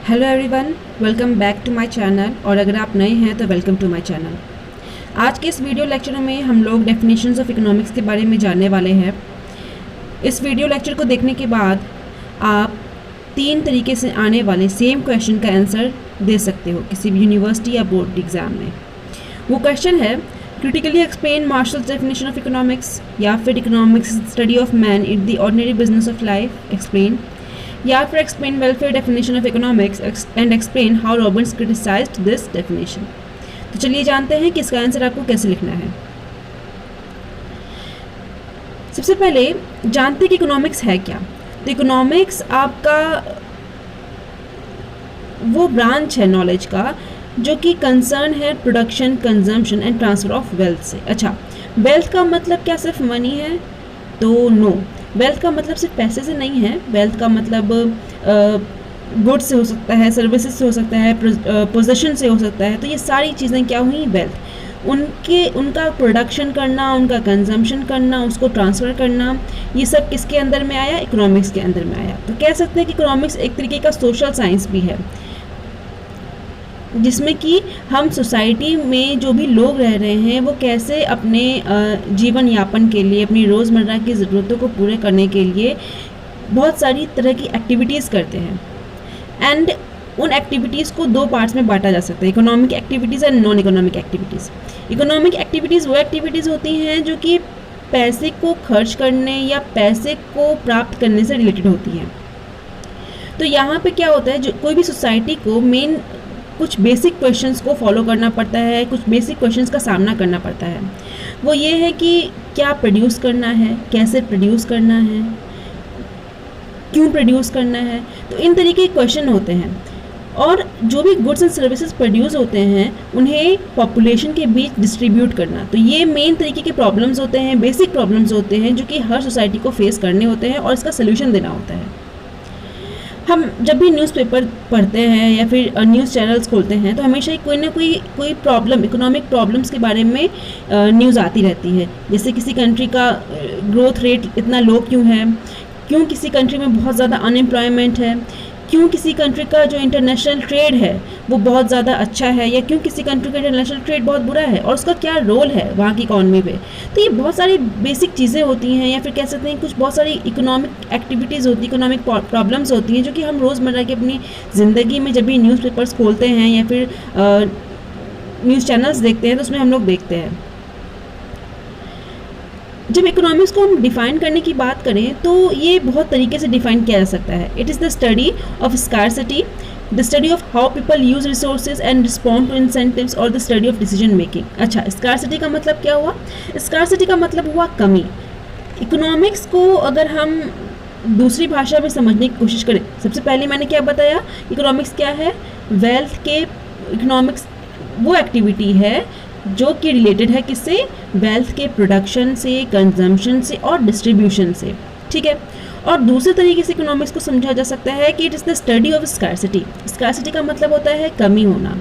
Hello everyone, welcome back to my channel. और अगर आप नए हैं तो वेलकम टू माय चैनल। आज के इस वीडियो लेक्चर में हम लोग डेफिनेशंस ऑफ इकोनॉमिक्स के बारे में जानने वाले हैं। इस वीडियो लेक्चर को देखने के बाद आप 3 तरीके से आने वाले सेम क्वेश्चन का आंसर दे सकते हो किसी भी यूनिवर्सिटी या बोर्ड एग्ज़ाम में। वो क्वेश्चन है, critically explain marshals definition of economics, या फिर economics study of man in the ordinary business of life explain, या फिर explain welfare definition of economics and explain how Robins criticised this definition. तो चलिए जानते हैं कि इसका आंसर आपको कैसे लिखना है। सबसे पहले जानते हैं कि इकोनॉमिक्स है क्या। तो इकोनॉमिक्स आपका वो ब्रांच है नॉलेज का जो कि कंसर्न है production, consumption and transfer of wealth से। अच्छा, वेल्थ का मतलब क्या सिर्फ मनी है? तो नो, वेल्थ का मतलब सिर्फ पैसे से नहीं है। वेल्थ का मतलब गुड्स से हो सकता है, सर्विसेज से हो सकता है, पोजेशन से हो सकता है। तो ये सारी चीज़ें क्या हुई? वेल्थ। उनका प्रोडक्शन करना, उनका कंजम्पशन करना, उसको ट्रांसफ़र करना, ये सब किसके अंदर में आया? इकोनॉमिक्स के अंदर में आया। तो कह सकते हैं कि इकोनॉमिक्स एक तरीके का सोशल साइंस भी है, जिसमें कि हम सोसाइटी में जो भी लोग रह रहे हैं वो कैसे अपने जीवन यापन के लिए, अपनी रोज़मर्रा की ज़रूरतों को पूरे करने के लिए बहुत सारी तरह की एक्टिविटीज़ करते हैं। एंड उन एक्टिविटीज़ को 2 पार्ट्स में बांटा जा सकता है, economic activities and non economic activities. Economic activities वो एक्टिविटीज़ होती हैं जो कि पैसे को खर्च करने या पैसे को प्राप्त करने से रिलेटेड होती हैं। तो यहाँ पे क्या होता है, जो कोई भी सोसाइटी को मेन कुछ बेसिक क्वेश्चंस को फॉलो करना पड़ता है, कुछ बेसिक क्वेश्चंस का सामना करना पड़ता है। वो ये है कि क्या प्रोड्यूस करना है, कैसे प्रोड्यूस करना है, क्यों प्रोड्यूस करना है। तो इन तरीके के क्वेश्चन होते हैं। और जो भी गुड्स एंड सर्विसेज प्रोड्यूस होते हैं उन्हें पॉपुलेशन के बीच डिस्ट्रीब्यूट करना। तो ये मेन तरीके के प्रॉब्लम्स होते हैं, बेसिक प्रॉब्लम्स होते हैं जो कि हर सोसाइटी को फेस करने होते हैं और इसका सोल्यूशन देना होता है। हम जब भी न्यूज़पेपर पढ़ते हैं या फिर न्यूज़ चैनल्स खोलते हैं तो हमेशा ही कोई ना कोई प्रॉब्लम, इकोनॉमिक प्रॉब्लम्स के बारे में न्यूज़ आती रहती है। जैसे किसी कंट्री का ग्रोथ रेट इतना लो क्यों है, क्यों किसी कंट्री में बहुत ज़्यादा अनएम्प्लॉयमेंट है, क्यों किसी कंट्री का जो इंटरनेशनल ट्रेड है वो बहुत ज़्यादा अच्छा है, या क्यों किसी कंट्री का इंटरनेशनल ट्रेड बहुत बुरा है और उसका क्या रोल है वहाँ की इकॉनमी पे। तो ये बहुत सारी बेसिक चीज़ें होती हैं, या फिर कह सकते हैं कुछ बहुत सारी इकोनॉमिक एक्टिविटीज़ होती हैं, इकोनॉमिक प्रॉब्लम्स होती हैं जो कि हम रोज़मर्रा की अपनी ज़िंदगी में जब भी न्यूज़पेपर्स खोलते हैं या फिर न्यूज़ चैनल्स देखते हैं तो उसमें हम लोग देखते हैं। जब इकोनॉमिक्स को हम डिफ़ाइन करने की बात करें तो ये बहुत तरीके से डिफ़ाइन किया जा सकता है। It is the study of scarcity, the study of how people use resources and respond to incentives, और the study of decision making. अच्छा, स्कार्सिटी का मतलब क्या हुआ? स्कार्सिटी का मतलब हुआ कमी। इकोनॉमिक्स को अगर हम दूसरी भाषा में समझने की कोशिश करें, सबसे पहले मैंने क्या बताया, इकोनॉमिक्स क्या है? वेल्थ के, इकोनॉमिक्स वो एक्टिविटी है जो कि रिलेटेड है किससे? वेल्थ के प्रोडक्शन से, कंजम्पशन से और डिस्ट्रीब्यूशन से। ठीक है। और दूसरे तरीके से इकोनॉमिक्स को समझा जा सकता है कि it is the study of scarcity. Scarcity का मतलब होता है कमी होना।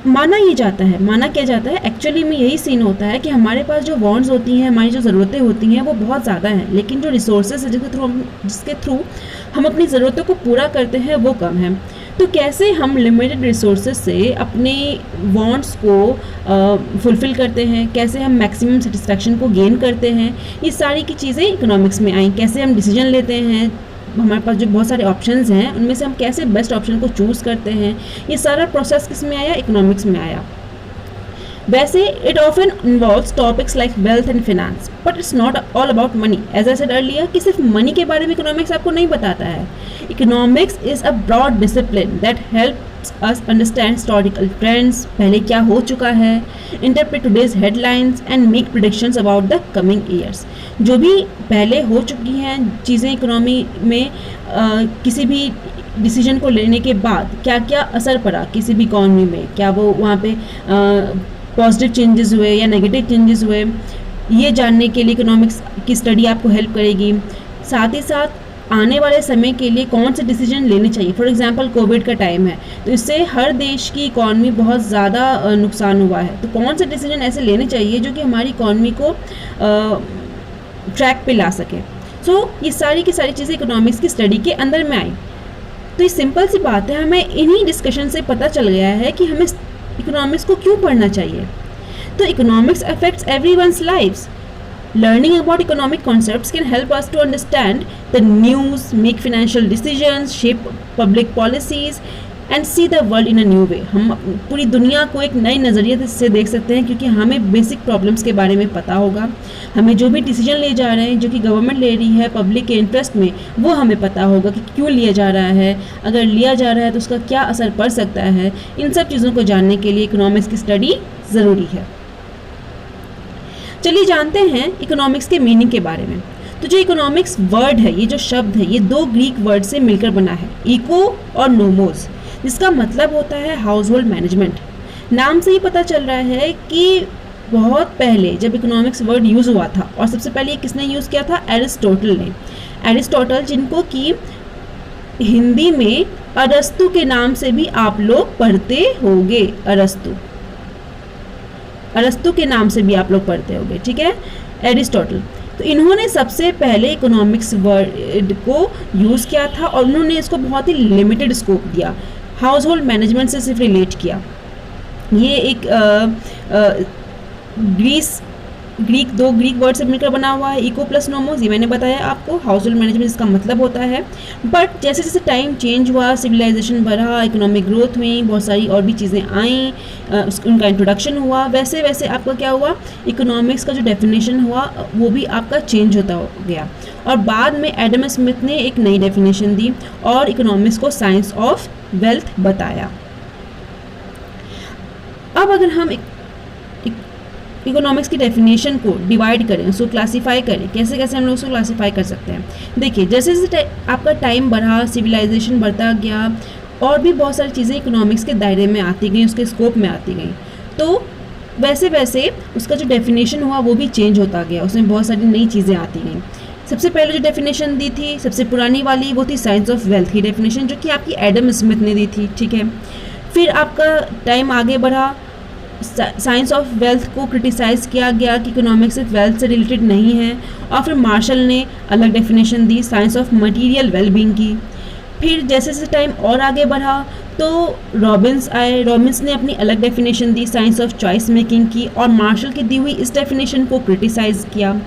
माना क्या जाता है एक्चुअली में यही सीन होता है कि हमारे पास जो वांट्स होती हैं, हमारी जो ज़रूरतें होती हैं वो बहुत ज़्यादा हैं, लेकिन जो रिसोर्सेज है जिसके थ्रू हम अपनी ज़रूरतों को पूरा करते हैं वो कम है। तो कैसे हम लिमिटेड रिसोर्सेज से अपने वांट्स को फुलफ़िल करते हैं, कैसे हम मैक्सिमम सेटिस्फैक्शन को गेन करते हैं, ये सारी की चीज़ें इकोनॉमिक्स में आई। कैसे हम डिसीजन लेते हैं, हमारे पास जो बहुत सारे ऑप्शंस हैं उनमें से हम कैसे बेस्ट ऑप्शन को चूज़ करते हैं, ये सारा प्रोसेस किस में आया? इकोनॉमिक्स में आया। वैसे it often involves topics like wealth and finance, but it's not all about money. As I said earlier कि सिर्फ मनी के बारे में इकोनॉमिक्स आपको नहीं बताता है। Economics is a broad discipline that helps us understand historical trends, पहले क्या हो चुका है, interpret today's headlines and make predictions about the coming years. जो भी पहले हो चुकी हैं चीज़ें इकोनॉमी में, किसी भी डिसीजन को लेने के बाद क्या क्या असर पड़ा किसी भी इकॉनमी में, क्या वो वहाँ पे पॉजिटिव चेंजेस हुए या नेगेटिव चेंजेस हुए, ये जानने के लिए इकोनॉमिक्स की स्टडी आपको हेल्प करेगी। साथ ही साथ आने वाले समय के लिए कौन से डिसीजन लेने चाहिए। फॉर एग्जांपल कोविड का टाइम है तो इससे हर देश की इकॉनमी बहुत ज़्यादा नुकसान हुआ है, तो कौन से डिसीजन ऐसे लेने चाहिए जो कि हमारी इकॉनमी को ट्रैक पे ला सके। सो ये सारी की सारी चीज़ें इकोनॉमिक्स की स्टडी के अंदर में आई। तो ये सिंपल सी बात है, हमें इन्हीं डिस्कशन से पता चल गया है कि हमें इकोनॉमिक्स को क्यों पढ़ना चाहिए। तो economics affects everyone's lives. Learning about economic concepts can help us to understand the news, make financial decisions, shape public policies and see the world in a new way। हम पूरी दुनिया को एक नए नज़रिए से देख सकते हैं क्योंकि हमें बेसिक प्रॉब्लम्स के बारे में पता होगा। हमें जो भी डिसीजन ले जा रहे हैं, जो कि गवर्नमेंट ले रही है पब्लिक के इंटरेस्ट में, वो हमें पता होगा कि क्यों लिया जा रहा है, अगर लिया जा रहा है तो उसका क्या असर पड़ सकता है। इन सब चीज़ों को जानने के लिए इकोनॉमिक्स की स्टडी ज़रूरी है। चलिए जानते हैं इकोनॉमिक्स के मीनिंग के बारे में। तो जो इकोनॉमिक्स वर्ड है, ये जो शब्द है, ये दो ग्रीक वर्ड से मिलकर बना है, इको और नोमोस, जिसका मतलब होता है हाउस होल्ड मैनेजमेंट। नाम से ही पता चल रहा है कि बहुत पहले जब इकोनॉमिक्स वर्ड यूज़ हुआ था, और सबसे पहले ये किसने यूज़ किया था? एरिस्टोटल ने। एरिस्टोटल, जिनको कि हिंदी में अरस्तु के नाम से भी आप लोग पढ़ते होंगे, अरस्तु के नाम से भी आप लोग पढ़ते होंगे, ठीक है, एरिस्टोटल। तो इन्होंने सबसे पहले इकोनॉमिक्स वर्ड को यूज़ किया था और उन्होंने इसको बहुत ही लिमिटेड स्कोप दिया, हाउस होल्ड मैनेजमेंट से सिर्फ रिलेट किया। ये एक दो ग्रीक वर्ड से मिलकर बना हुआ है, इको प्लस नोमोस, ये मैंने बताया आपको। हाउस होल्ड मैनेजमेंट इसका मतलब होता है। बट जैसे जैसे टाइम चेंज हुआ, सिविलाइजेशन बढ़ा, इकोनॉमिक ग्रोथ हुई, बहुत सारी और भी चीज़ें आईं, उनका इंट्रोडक्शन हुआ, वैसे वैसे आपका क्या हुआ, इकोनॉमिक्स का जो डेफिनेशन हुआ वो भी आपका चेंज होता गया। और बाद में एडम स्मिथ ने एक नई डेफिनेशन दी और इकोनॉमिक्स को साइंस ऑफ वेल्थ बताया। अब अगर हम इकोनॉमिक्स की डेफिनेशन को डिवाइड करें, उसको क्लासीफाई करें, कैसे कैसे हम लोग उसको क्लासीफाई कर सकते हैं। देखिए, जैसे जैसे आपका टाइम बढ़ा, सिविलाइजेशन बढ़ता गया और भी बहुत सारी चीज़ें इकोनॉमिक्स के दायरे में आती गई, उसके स्कोप में आती गई, तो वैसे वैसे उसका जो डेफिनेशन हुआ वो भी चेंज होता गया, उसमें बहुत सारी नई चीज़ें आती गई। सबसे पहले जो डेफिनेशन दी थी, सबसे पुरानी वाली, वो थी साइंस ऑफ वेल्थ की डेफिनेशन, जो कि आपकी एडम स्मिथ ने दी थी, ठीक है। फिर आपका टाइम आगे बढ़ा, साइंस ऑफ वेल्थ को क्रिटिसाइज़ किया गया कि इकोनॉमिक्स सिर्फ वेल्थ से रिलेटेड नहीं है, और फिर मार्शल ने अलग definition the science of material wellbeing की। फिर जैसे जैसे टाइम और आगे बढ़ा तो रॉबिन्स आए, रॉबिन्स ने अपनी अलग definition the science of choice making की, और मार्शल की दी हुई इस डेफिनेशन को क्रिटिसाइज़ किया।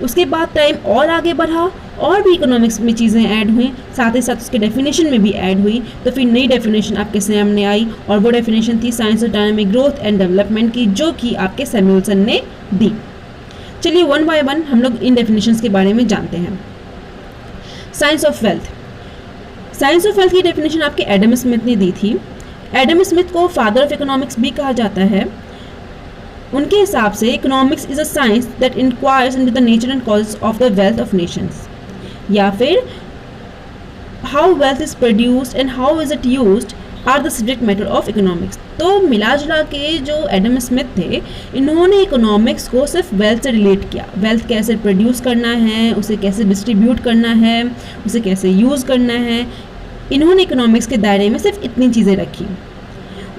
उसके बाद टाइम और आगे बढ़ा और भी इकोनॉमिक्स में चीज़ें ऐड हुई, साथ ही साथ उसके डेफिनेशन में भी ऐड हुई, तो फिर नई डेफिनेशन आपके सामने आई और वो डेफिनेशन थी science of dynamic growth and development की, जो कि आपके सैमुअल्सन ने दी। चलिए वन बाय वन हम लोग इन डेफिनेशंस के बारे में जानते हैं। Science of wealth, science of wealth की डेफिनेशन आपके एडम स्मिथ ने दी थी। एडम स्मिथ को फादर ऑफ इकोनॉमिक्स भी कहा जाता है। उनके हिसाब से economics is a science that inquires into the nature and causes of the wealth of nations, या फिर how wealth is produced and how is it used are the subject matter of economics. तो मिला जुला के जो Adam Smith थे, इन्होंने economics को सिर्फ वेल्थ से रिलेट किया, वेल्थ कैसे प्रोड्यूस करना है, उसे कैसे डिस्ट्रीब्यूट करना है, उसे कैसे यूज़ करना है, इन्होंने इकोनॉमिक्स के दायरे में सिर्फ इतनी चीज़ें रखी।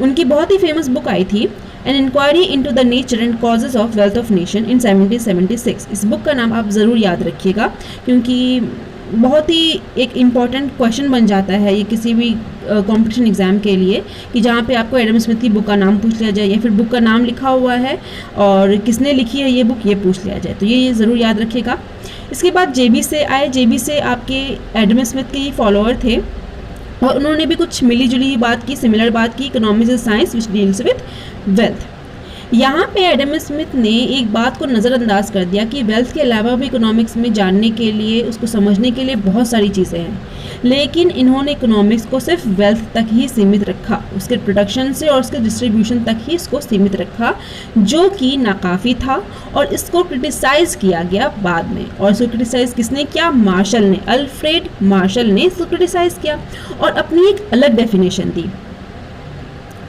उनकी बहुत ही फेमस बुक आई थी an inquiry into the nature and causes of wealth of nation in 1776। इस बुक का नाम आप ज़रूर याद रखिएगा क्योंकि बहुत ही एक इम्पॉर्टेंट क्वेश्चन बन जाता है ये किसी भी कंपटीशन एग्ज़ाम के लिए, कि जहाँ पे आपको एडम स्मिथ की बुक का नाम पूछ लिया जाए या फिर बुक का नाम लिखा हुआ है और किसने लिखी है ये बुक, ये पूछ लिया जाए, तो ये ज़रूर याद रखिएगा। इसके बाद जेबी से आए, जेबी से आपके एडम स्मिथ के फॉलोअर थे और उन्होंने भी कुछ मिली जुली बात की, सिमिलर बात की, economics is science which deals with wealth. यहाँ पे एडम स्मिथ ने एक बात को नज़रअंदाज कर दिया कि वेल्थ के अलावा भी इकोनॉमिक्स में जानने के लिए, उसको समझने के लिए बहुत सारी चीज़ें हैं, लेकिन इन्होंने इकोनॉमिक्स को सिर्फ वेल्थ तक ही सीमित रखा, उसके प्रोडक्शन से और उसके डिस्ट्रीब्यूशन तक ही इसको सीमित रखा, जो कि नाकाफ़ी था और इसको क्रिटिसाइज़ किया गया बाद में। और इसको क्रिटिसाइज़ किसने किया? मार्शल ने, अल्फ्रेड मार्शल ने इसको क्रिटिसाइज़ किया और अपनी एक अलग डेफिनेशन दी।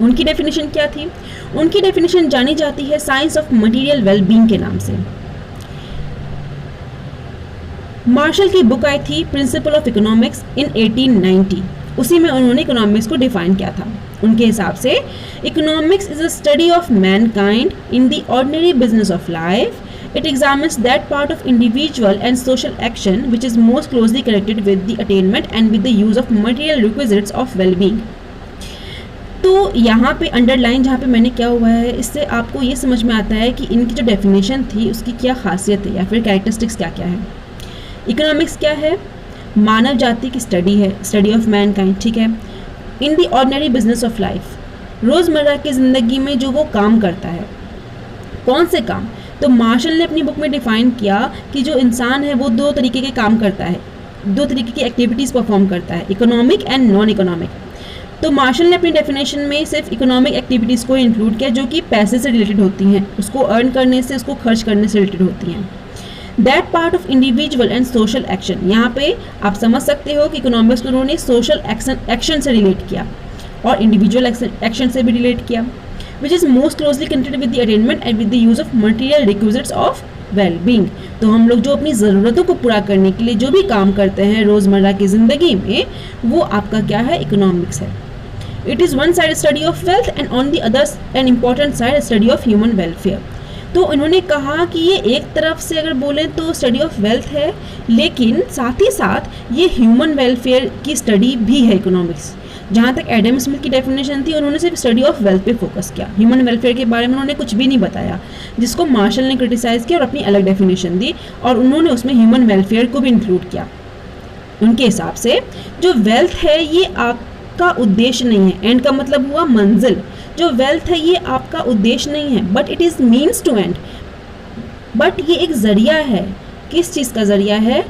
उनकी डेफिनेशन क्या थी? उनकी डेफिनेशन जानी जाती है साइंस ऑफ मटेरियल वेलबींग के नाम से। मार्शल की बुक आई थी प्रिंसिपल ऑफ इकोनॉमिक्स इन 1890, उसी में उन्होंने इकोनॉमिक्स को डिफाइन किया था। उनके हिसाब से economics is a study of Mankind in the ordinary business of life It examines that part of individual and social action which is most closely connected with the attainment and with the use of material requisites of well-being. तो यहाँ पे underline जहाँ पे मैंने क्या हुआ है, इससे आपको ये समझ में आता है कि इनकी जो डेफिनेशन थी उसकी क्या खासियत है या फिर कैरेक्टरिस्टिक्स क्या क्या है। इकोनॉमिक्स क्या है? मानव जाति की स्टडी है, स्टडी ऑफ मैनकाइंड, ठीक है। In the ordinary business of life, रोज़मर्रा की ज़िंदगी में जो वो काम करता है, कौन से काम? तो मार्शल ने अपनी बुक में डिफ़ाइन किया कि जो इंसान है वो दो तरीके के काम करता है, दो तरीके की एक्टिविटीज़ परफॉर्म करता है, इकोनॉमिक एंड नॉन इकोनॉमिक। तो मार्शल ने अपनी डेफिनेशन में सिर्फ इकोनॉमिक एक्टिविटीज़ को इंक्लूड किया जो कि पैसे से रिलेटेड होती हैं, उसको अर्न करने से, उसको खर्च करने से रिलेटेड होती हैं। That part of individual and social action, यहाँ पे आप समझ सकते हो कि इकोनॉमिक्स को उन्होंने सोशल एक्शन से रिलेट किया और इंडिविजुअल एक्शन से भी रिलेट किया, which is most closely connected with the attainment and with the use of material requisites of well-being. तो हम लोग जो अपनी ज़रूरतों को पूरा करने के लिए जो भी काम करते हैं रोज़मर्रा की ज़िंदगी में, वो आपका क्या है? इकोनॉमिक्स है। It is one side study of wealth and on the other an important side study of human welfare. तो इन्होंने कहा कि ये एक तरफ से अगर बोलें तो स्टडी ऑफ वेल्थ है, लेकिन साथ ही साथ ये ह्यूमन वेलफेयर की स्टडी भी है इकोनॉमिक्स। जहाँ तक एडम स्मिथ की डेफिनेशन थी, उन्होंने सिर्फ स्टडी ऑफ वेल्थ पे फोकस किया, ह्यूमन वेलफेयर के बारे में उन्होंने कुछ भी नहीं बताया, जिसको मार्शल ने क्रिटिसाइज़ किया और अपनी अलग डेफिनेशन दी और उन्होंने उसमें ह्यूमन वेलफेयर को भी इंक्लूड किया। उनके हिसाब से जो वेल्थ है ये आपका उद्देश्य नहीं है, एंड का मतलब हुआ मंजिल। जो वेल्थ है ये आपका उद्देश्य नहीं है, but it is means to end, but ये एक ज़रिया है। किस चीज़ का ज़रिया है?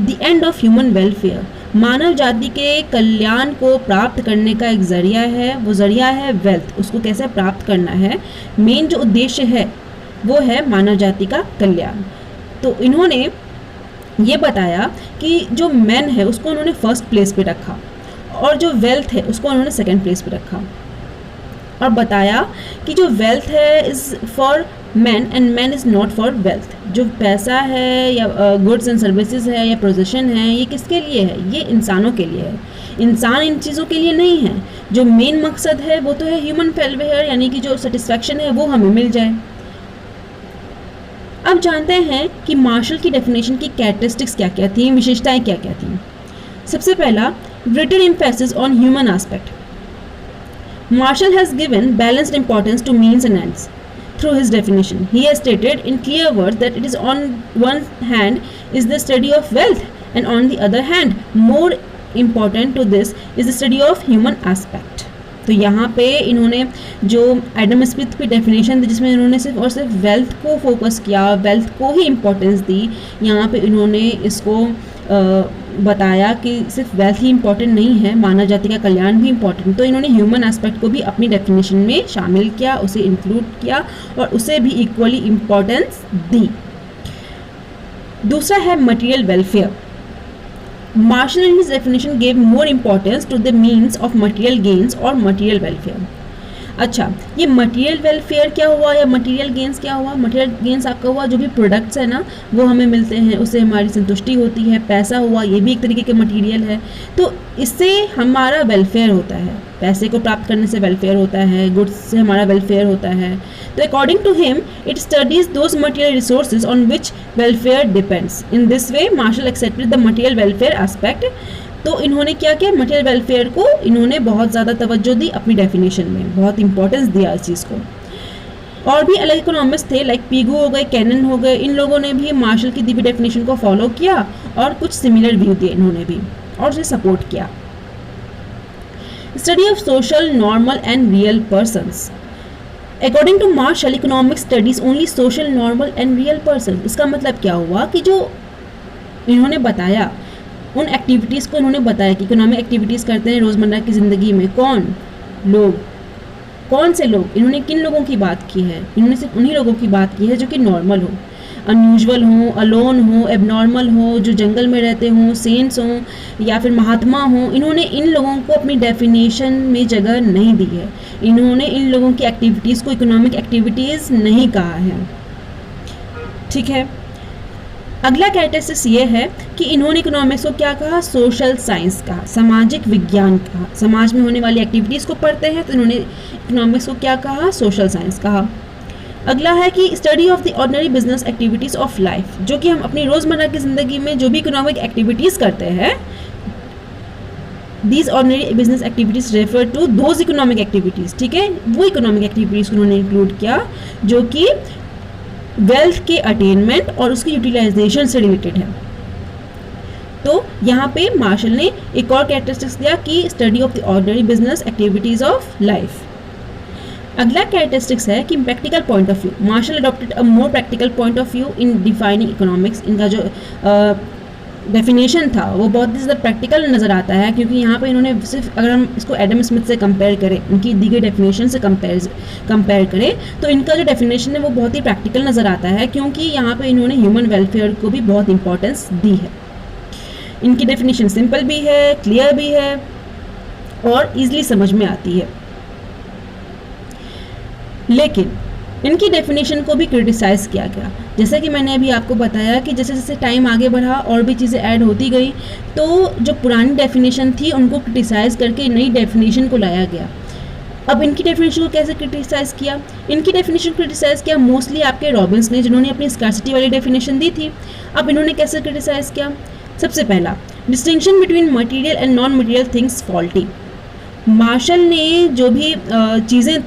The end of human welfare, मानव जाति के कल्याण को प्राप्त करने का एक ज़रिया है। वो ज़रिया है वेल्थ, उसको कैसे प्राप्त करना है, मेन जो उद्देश्य है वो है मानव जाति का कल्याण। तो इन्होंने ये बताया कि जो मैन है उसको उन्होंने फर्स्ट प्लेस पे रखा और जो वेल्थ है उसको उन्होंने सेकंड प्लेस पे रखा, और बताया कि जो वेल्थ है is for man and man is not for wealth. जो पैसा है या गुड्स एंड सर्विसेज है या पोजीशन है, ये किसके लिए है? ये इंसानों के लिए है, इंसान इन चीज़ों के लिए नहीं है। जो मेन मकसद है वो तो है ह्यूमन वेलफेयर, यानी कि जो सेटिस्फैक्शन है वो हमें मिल जाए। अब जानते हैं कि मार्शल की डेफिनेशन की कैरेक्टरिस्टिक्स क्या क्या थी, विशेषताएं क्या क्या थी। सबसे पहला, greater emphasis on human aspect. Marshall has given balanced importance to means and ends. Through his definition, he has stated in clear words that it is on one hand is the study of wealth, and on the other hand, more important to this is the study of human aspect. तो यहाँ पे इन्होंने जो Adam Smith की definition थी जिसमें इन्होंने सिर्फ और सिर्फ वेल्थ को फोकस किया, वेल्थ को ही इम्पोर्टेंस दी, यहाँ पे इन्होंने इसको बताया कि सिर्फ वेल्थ ही इम्पॉर्टेंट नहीं है, मानव जाति का कल्याण भी इम्पॉर्टेंट। तो इन्होंने ह्यूमन एस्पेक्ट को भी अपनी डेफिनेशन में शामिल किया, उसे इंक्लूड किया और उसे भी इक्वली इम्पॉर्टेंस दी। दूसरा है material welfare. Marshall in his definition gave more importance to the means of material gains or material welfare. अच्छा, ये मटेरियल वेलफेयर क्या हुआ या मटेरियल गेंस क्या हुआ? मटेरियल गेंस आपका हुआ जो भी प्रोडक्ट्स है ना वो हमें मिलते हैं, उससे हमारी संतुष्टि होती है। पैसा हुआ, ये भी एक तरीके के मटेरियल है, तो इससे हमारा वेलफेयर होता है। पैसे को प्राप्त करने से वेलफेयर होता है, गुड्स से हमारा वेलफेयर होता है। तो according to him it studies those material resources on which welfare depends. In this way Marshall accepted the material welfare aspect. तो इन्होंने क्या किया? मटेरियल वेलफेयर को इन्होंने बहुत ज़्यादा तवज्जो दी अपनी डेफिनेशन में, बहुत इंपॉर्टेंस दिया इस चीज़ को। और भी अलग इकोनॉमिस्ट थे, लाइक पीगू हो गए, कैनन हो गए, इन लोगों ने भी मार्शल की दी हुई डेफिनेशन को फॉलो किया और कुछ सिमिलर व्यू दिए इन्होंने भी और उसे सपोर्ट किया। Study of social, normal and real persons. According to Marshall economic studies only social, normal and real person. इसका मतलब क्या हुआ कि जो इन्होंने बताया उन एक्टिविटीज़ को इन्होंने बताया कि इकोनॉमिक एक्टिविटीज़ करते हैं रोज़मर्रा की ज़िंदगी में कौन लोग, कौन से लोग, इन्होंने किन लोगों की बात की है? इन्होंने सिर्फ उन्हीं लोगों की बात की है जो कि नॉर्मल हो, अनयूजुअल हो, अलोन हो, एबनॉर्मल हो, जो जंगल में रहते हों, सेंट्स हों या फिर महात्मा हों। इन्होंने इन लोगों को अपनी डेफिनेशन में जगह नहीं दी है। इन्होंने इन लोगों की एक्टिविटीज़ को इकोनॉमिक एक्टिविटीज़ नहीं कहा है, ठीक है। अगला कैरेक्टरिस्टिक्स ये है कि इन्होंने इकोनॉमिक्स को क्या कहा? सोशल साइंस कहा, सामाजिक विज्ञान कहा। समाज में होने वाली एक्टिविटीज़ को पढ़ते हैं तो इन्होंने इकोनॉमिक्स को क्या कहा? सोशल साइंस कहा। अगला है कि study of the ordinary business activities of life, जो कि हम अपनी रोज़मर्रा की ज़िंदगी में जो भी इकोनॉमिक एक्टिविटीज़ करते हैं, these ordinary business activities refer to those economic activities, ठीक है, वो इकोनॉमिक एक्टिविटीज़ को उन्होंने इंक्लूड किया जो कि वेल्थ के अटेनमेंट और उसकी यूटिलाइजेशन से रिलेटेड है। तो यहाँ पे मार्शल ने एक और कैरेक्टरिस्टिक्स दिया कि study of the ordinary business activities of life. अगला कैरेक्टरिस्टिक्स है कि practical point of view, Marshall adopted a more practical point of view in defining economics. इनका जो डेफिनेशन था वो बहुत ही ज़्यादा प्रैक्टिकल नज़र आता है, क्योंकि यहाँ पे इन्होंने सिर्फ, अगर हम इसको एडम स्मिथ से कंपेयर करें, उनकी दी गई डेफिनेशन से कंपेयर करें, तो इनका जो डेफिनेशन है वो बहुत ही प्रैक्टिकल नज़र आता है, क्योंकि यहाँ पे इन्होंने ह्यूमन वेलफेयर को भी बहुत इंपॉर्टेंस दी है। इनकी डेफिनेशन सिंपल भी है, क्लियर भी है और ईजिली समझ में आती है। लेकिन इनकी डेफिनेशन को भी क्रिटिसाइज़ किया गया, जैसे कि मैंने अभी आपको बताया कि जैसे जैसे टाइम आगे बढ़ा और भी चीज़ें ऐड होती गई, तो जो पुरानी डेफिनेशन थी उनको क्रिटिसाइज़ करके नई डेफिनेशन को लाया गया। अब इनकी डेफिनेशन को कैसे क्रिटिसाइज़ किया? इनकी डेफिनेशन को क्रिटिसाइज़ किया मोस्टली आपके रॉबिन्स ने, जिन्होंने अपनी स्कार्सिटी वाली डेफिनेशन दी थी। अब इन्होंने कैसे क्रिटिसाइज़ किया? सबसे पहला, distinction between material and non material things faulty. Marshall ने जो भी चीज़ें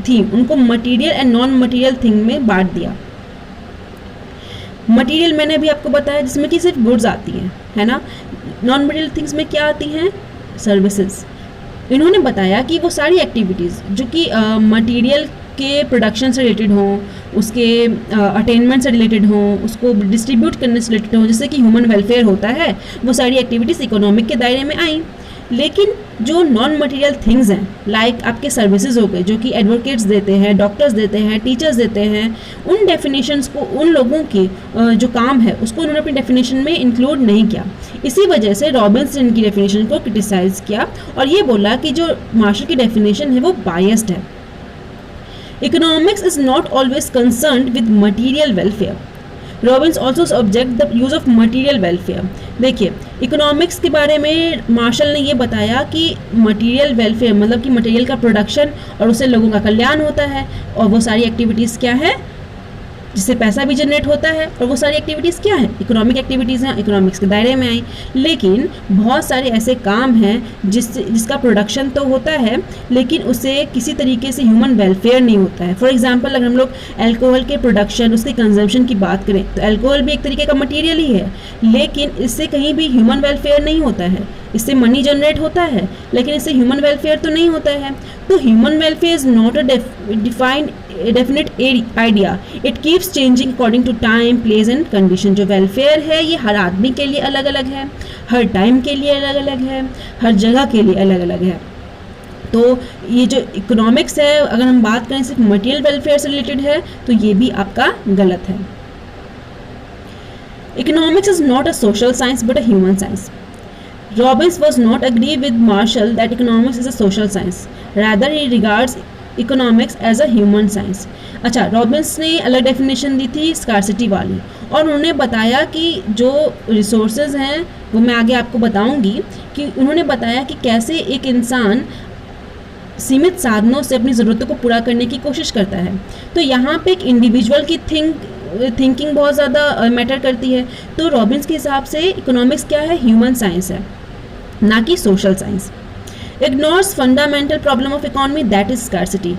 थी उनको material and non material thing में बांट दिया। मटेरियल मैंने अभी आपको बताया जिसमें कि सिर्फ गुड्स आती हैं, है ना। नॉन मटेरियल थिंग्स में क्या आती हैं? सर्विसेज। इन्होंने बताया कि वो सारी एक्टिविटीज़ जो कि मटेरियल के प्रोडक्शन से रिलेटेड हों, उसके अटेनमेंट से रिलेटेड हों, उसको डिस्ट्रीब्यूट करने से रिलेटेड हों, जैसे कि ह्यूमन वेलफेयर होता है, वो सारी एक्टिविटीज़ इकोनॉमिक के दायरे में आई। लेकिन जो नॉन मटेरियल थिंग्स हैं, लाइक आपके सर्विसेज हो गए जो कि एडवोकेट्स देते हैं, डॉक्टर्स देते हैं, टीचर्स देते हैं, उन डेफिनेशंस को, उन लोगों की जो काम है उसको उन्होंने अपनी डेफिनेशन में इंक्लूड नहीं किया। इसी वजह से रॉबिन्स ने इनकी डेफिनेशन को क्रिटिसाइज़ किया और ये बोला कि जो मार्शल की डेफिनेशन है वो बायस्ड है। Economics is not always concerned with material welfare. Robins also object the use of material welfare. देखिए, इकोनॉमिक्स के बारे में मार्शल ने ये बताया कि मटीरियल वेलफेयर मतलब कि मटीरियल का प्रोडक्शन और उससे लोगों का कल्याण होता है, और वो सारी एक्टिविटीज़ क्या है जिससे पैसा भी जनरेट होता है, और वो सारी एक्टिविटीज़ क्या है? इकोनॉमिक एक्टिविटीज़ हैं, इकोनॉमिक्स के दायरे में आई। लेकिन बहुत सारे ऐसे काम हैं जिसका प्रोडक्शन तो होता है लेकिन उससे किसी तरीके से ह्यूमन वेलफेयर नहीं होता है। फॉर एग्जांपल, अगर हम लोग अल्कोहल के प्रोडक्शन, उसके कंजम्पशन की बात करें, तो अल्कोहल भी एक तरीके का मटीरियल ही है, लेकिन इससे कहीं भी ह्यूमन वेलफेयर नहीं होता है। इससे मनी जनरेट होता है लेकिन इससे ह्यूमन वेलफेयर तो नहीं होता है। तो human welfare is not a defined definite idea, it keeps changing according to time, place and condition. जो वेलफेयर है ये हर आदमी के लिए अलग अलग है, हर टाइम के लिए अलग अलग है, हर जगह के लिए अलग अलग है। तो ये जो इकोनॉमिक्स है, अगर हम बात करें सिर्फ मटेरियल वेलफेयर से रिलेटेड है, तो ये भी आपका गलत है। Economics is not a social science but a human science. Robbins was not agree with Marshall that economics is a social science. Rather, he regards economics as a human science. अच्छा, Robins ने अलग definition दी थी scarcity वाली, और उन्होंने बताया कि जो रिसोर्सेज हैं वो मैं आगे आपको बताऊंगी, कि उन्होंने बताया कि कैसे एक इंसान सीमित साधनों से अपनी ज़रूरतों को पूरा करने की कोशिश करता है। तो यहाँ पे एक इंडिविजुअल की थिंकिंग बहुत ज़्यादा मैटर करती है। तो रॉबिन्स के हिसाब से इकोनॉमिक्स क्या है? ह्यूमन साइंस है, ना कि social science. Ignores fundamental problem of economy that is scarcity.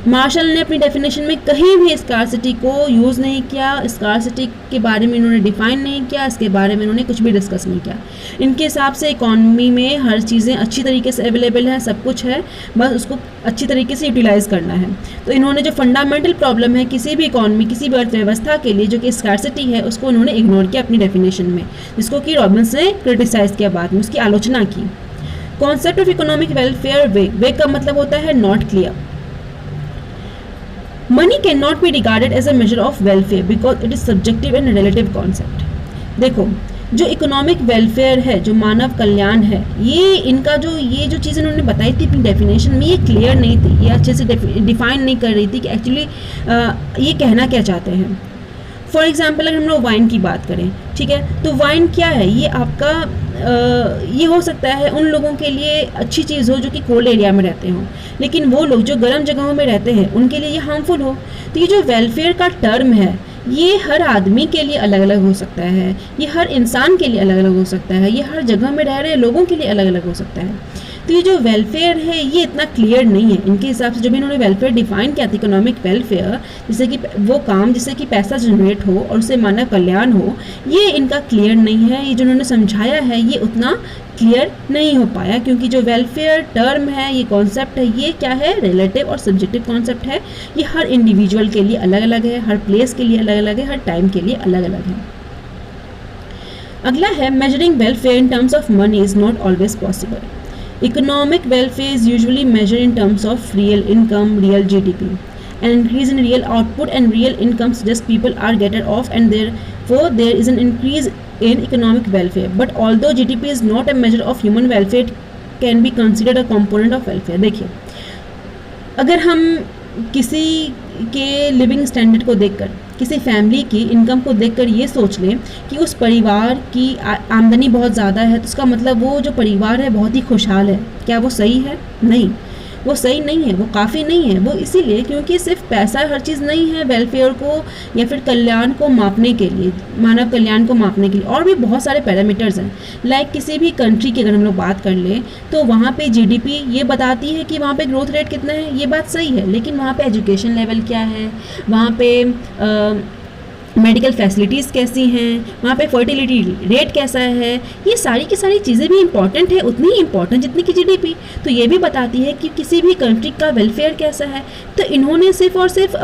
Marshall ने अपनी डेफिनेशन में कहीं भी स्कार्सिटी को यूज़ नहीं किया, स्कार्सिटी के बारे में इन्होंने डिफाइन नहीं किया, इसके बारे में इन्होंने कुछ भी डिस्कस नहीं किया। इनके हिसाब से इकॉनमी में हर चीज़ें अच्छी तरीके से अवेलेबल है, सब कुछ है, बस उसको अच्छी तरीके से यूटिलाइज़ करना है। तो इन्होंने जो फंडामेंटल प्रॉब्लम है किसी भी इकॉनमी, किसी भी अर्थव्यवस्था के लिए, जो कि स्कार्सिटी है, उसको उन्होंने इग्नोर किया अपनी डेफिनेशन में, जिसको कि रॉबिन्स ने क्रिटिसाइज़ किया, बाद में उसकी आलोचना की। कॉन्सेप्ट ऑफ इकोनॉमिक वेलफेयर वे का मतलब होता है not clear. Money cannot be regarded as a measure of welfare because it is subjective and relative concept. देखो, जो इकोनॉमिक वेलफेयर है, जो मानव कल्याण है, ये जो चीज़ इन्होंने बताई थी अपनी डेफिनेशन में, ये क्लियर नहीं थी, ये अच्छे से डिफाइन नहीं कर रही थी कि एक्चुअली ये कहना क्या चाहते हैं। फॉर एग्जाम्पल अगर हम लोग वाइन की बात करें, ठीक है, तो वाइन क्या है, ये आपका ये हो सकता है उन लोगों के लिए अच्छी चीज़ हो जो कि कोल्ड एरिया में रहते हों, लेकिन वो लोग जो गर्म जगहों में रहते हैं उनके लिए ये हार्मफुल हो। तो ये जो वेलफेयर का टर्म है ये हर आदमी के लिए अलग अलग हो सकता है, ये हर इंसान के लिए अलग अलग हो सकता है, ये हर जगह में रह रहे लोगों के लिए अलग अलग हो सकता है। तो ये जो वेलफेयर है ये इतना क्लियर नहीं है इनके हिसाब से। जो भी इन्होंने वेलफेयर डिफाइन किया था, इकोनॉमिक वेलफेयर, जैसे कि वो काम जिससे कि पैसा जनरेट हो और उससे मानव कल्याण हो, ये इनका क्लियर नहीं है। ये जो उन्होंने समझाया है ये उतना क्लियर नहीं हो पाया, क्योंकि जो वेलफेयर टर्म है, ये कॉन्सेप्ट है, ये क्या है, रिलेटिव और सब्जेक्टिव कॉन्सेप्ट है। ये हर इंडिविजुअल के लिए अलग अलग है, हर प्लेस के लिए अलग अलग है, हर टाइम के लिए अलग अलग है। अगला है measuring welfare in terms of money is not always possible. Economic welfare is usually measured in terms of real income, real GDP. An increase in real output and real income suggests people are better off, and therefore there is an increase in economic welfare. But although GDP is not a measure of human welfare, it can be considered a component of welfare. देखिए, अगर हम किसी के living standard को देखकर, किसी family की income को देखकर ये सोच लें कि उस परिवार की आमदनी बहुत ज़्यादा है, तो उसका मतलब वो जो परिवार है बहुत ही खुशहाल है, क्या वो सही है? नहीं, वो सही नहीं है, वो काफ़ी नहीं है। वो इसीलिए क्योंकि सिर्फ पैसा हर चीज़ नहीं है वेलफेयर को या फिर कल्याण को मापने के लिए, मानव कल्याण को मापने के लिए और भी बहुत सारे पैरामीटर्स हैं। लाइक किसी भी कंट्री की अगर हम लोग बात कर लें तो वहाँ पे जीडीपी ये बताती है कि वहाँ पे ग्रोथ रेट कितना है, ये बात सही है, लेकिन वहाँ पे एजुकेशन लेवल क्या है, वहाँ पे मेडिकल फैसिलिटीज़ कैसी हैं, वहाँ पे फर्टिलिटी रेट कैसा है, ये सारी की सारी चीज़ें भी इंपॉर्टेंट है, उतनी ही इंपॉर्टेंट जितनी कि जीडीपी। तो ये भी बताती है कि किसी भी कंट्री का वेलफेयर कैसा है। तो इन्होंने सिर्फ और सिर्फ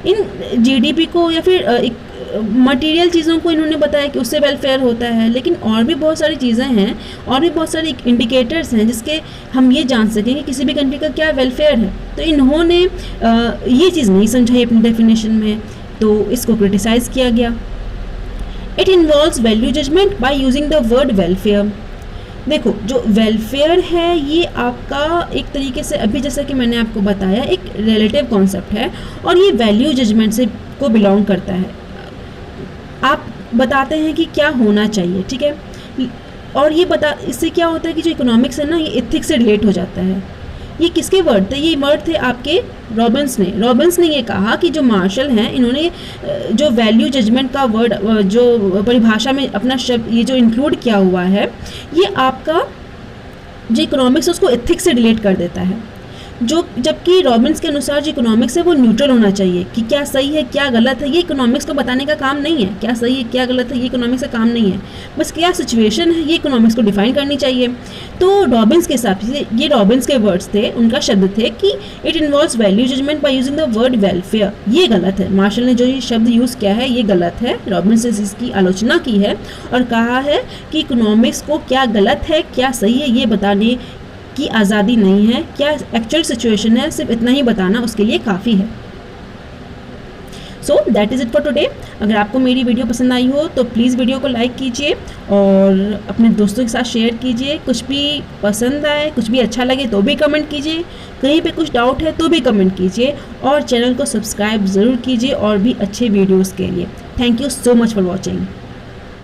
इन जीडीपी को या फिर मटेरियल चीज़ों को इन्होंने बताया कि उससे वेलफेयर होता है, लेकिन और भी बहुत सारी चीज़ें हैं और भी बहुत सारे इंडिकेटर्स हैं जिसके हम ये जान सकें कि किसी भी कंट्री का क्या वेलफेयर है। तो इन्होंने ये चीज़ नहीं समझाई अपनी डेफिनेशन में, तो इसको क्रिटिसाइज़ किया गया। It involves value judgement by using the word welfare. देखो, जो वेलफेयर है ये आपका एक तरीके से, अभी जैसा कि मैंने आपको बताया, एक रिलेटिव कॉन्सेप्ट है और ये वैल्यू जजमेंट से को बिलोंग करता है। आप बताते हैं कि क्या होना चाहिए, ठीक है, और ये इससे क्या होता है कि जो इकोनॉमिक्स है ना, ये एथिक्स से रिलेट हो जाता है। ये किसके वर्ड थे? ये वर्ड थे आपके रॉबिन्स ने ये कहा कि जो मार्शल हैं इन्होंने जो वैल्यू जजमेंट का वर्ड जो परिभाषा में अपना शब्द ये जो इंक्लूड किया हुआ है, ये आपका जो इकोनॉमिक्स है उसको एथिक्स से रिलेट कर देता है। जबकि रॉबिन्स के अनुसार जो इकोनॉमिक्स है वो न्यूट्रल होना चाहिए कि क्या सही है क्या गलत है, ये इकोनॉमिक्स को बताने का काम नहीं है। क्या सही है क्या गलत है ये इकोनॉमिक्स का काम नहीं है, बस क्या सिचुएशन है ये इकोनॉमिक्स को डिफाइन करनी चाहिए। तो रॉबिन्स के हिसाब से, ये रॉबिन्स के वर्ड्स थे, उनका शब्द थे कि it involves value judgement by using the word welfare. ये गलत है, मार्शल ने जो ये शब्द यूज़ किया है ये गलत है। रॉबिन्स ने इसकी आलोचना की है और कहा है कि इकोनॉमिक्स को क्या गलत है क्या सही है ये बताने की आज़ादी नहीं है, क्या एक्चुअल सिचुएशन है सिर्फ इतना ही बताना उसके लिए काफ़ी है। So that is it for today. अगर आपको मेरी वीडियो पसंद आई हो तो प्लीज़ वीडियो को लाइक कीजिए और अपने दोस्तों के साथ शेयर कीजिए। कुछ भी पसंद आए, कुछ भी अच्छा लगे तो भी कमेंट कीजिए, कहीं पे कुछ डाउट है तो भी कमेंट कीजिए और चैनल को सब्सक्राइब ज़रूर कीजिए और भी अच्छे वीडियोज़ के लिए। Thank you so much for watching.